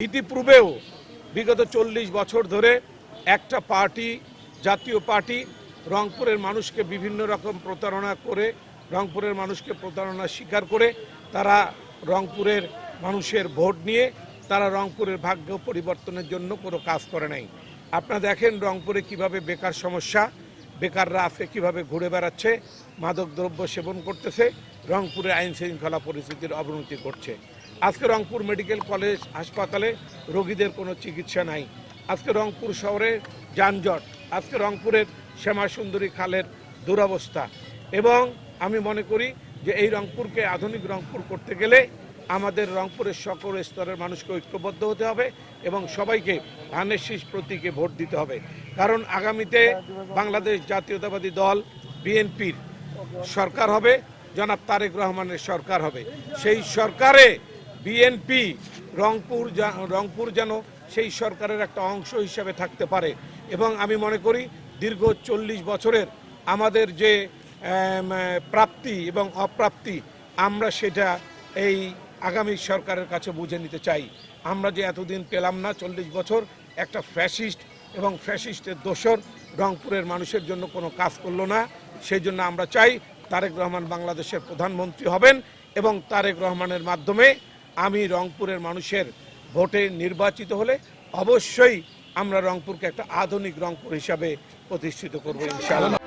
ইতিপূর্বেও বিগত 40 বছর ধরে একটা পার্টি, জাতীয় পার্টি রংপুরের মানুষকে বিভিন্ন রকম প্রতারণা করে, রংপুরের মানুষকে প্রতারণা স্বীকার করে তারা রংপুরের মানুষের ভোট নিয়ে তারা রংপুরের ভাগ্য পরিবর্তনের জন্য কোনো কাজ করে নাই। আপনারা দেখেন রংপুরে কিভাবে বেকার সমস্যা, বেকাররা আজকে কীভাবে ঘুরে বেড়াচ্ছে, মাদকদ্রব্য সেবন করতেছে, রংপুরে আইন শৃঙ্খলা পরিস্থিতির অবনতি করছে। আজকে রংপুর মেডিকেল কলেজ হাসপাতালে রোগীদের কোনো চিকিৎসা নাই। আজকে রংপুর শহরে যানজট, আজকে রংপুরের শ্যামাসুন্দরী খালের দুরবস্থা। এবং আমি মনে করি যে এই রংপুরকে আধুনিক রংপুর করতে গেলে আমাদের রংপুরের সকল স্তরের মানুষকে ঐক্যবদ্ধ হতে হবে এবং সবাইকে ধানের শীষ প্রতীকে ভোট দিতে হবে। কারণ আগামীতে বাংলাদেশ জাতীয়তাবাদী দল বিএনপির সরকার হবে, জনাব তারেক রহমানের সরকার হবে। সেই সরকারে বিএনপি রংপুর যেন সেই সরকারের একটা অংশ হিসাবে থাকতে পারে। এবং আমি মনে করি দীর্ঘ 40 বছরের আমাদের যে প্রাপ্তি এবং অপ্রাপ্তি, আমরা সেটা এই আগামী সরকারের কাছে বুঝে নিতে চাই। আমরা যে এতদিন পেলাম না, 40 বছর একটা ফ্যাসিস্ট এবং ফ্যাসিস্টের দোসর রংপুরের মানুষের জন্য কোনো কাজ করলো না। সেই জন্য আমরা চাই তারেক রহমান বাংলাদেশের প্রধানমন্ত্রী হবেন এবং তারেক রহমানের মাধ্যমে আমি রংপুরের মানুষের ভোটে নির্বাচিত হলে অবশ্যই আমরা রংপুরকে একটা আধুনিক রংপুর হিসাবে প্রতিষ্ঠিত করব ইনশাআল্লাহ।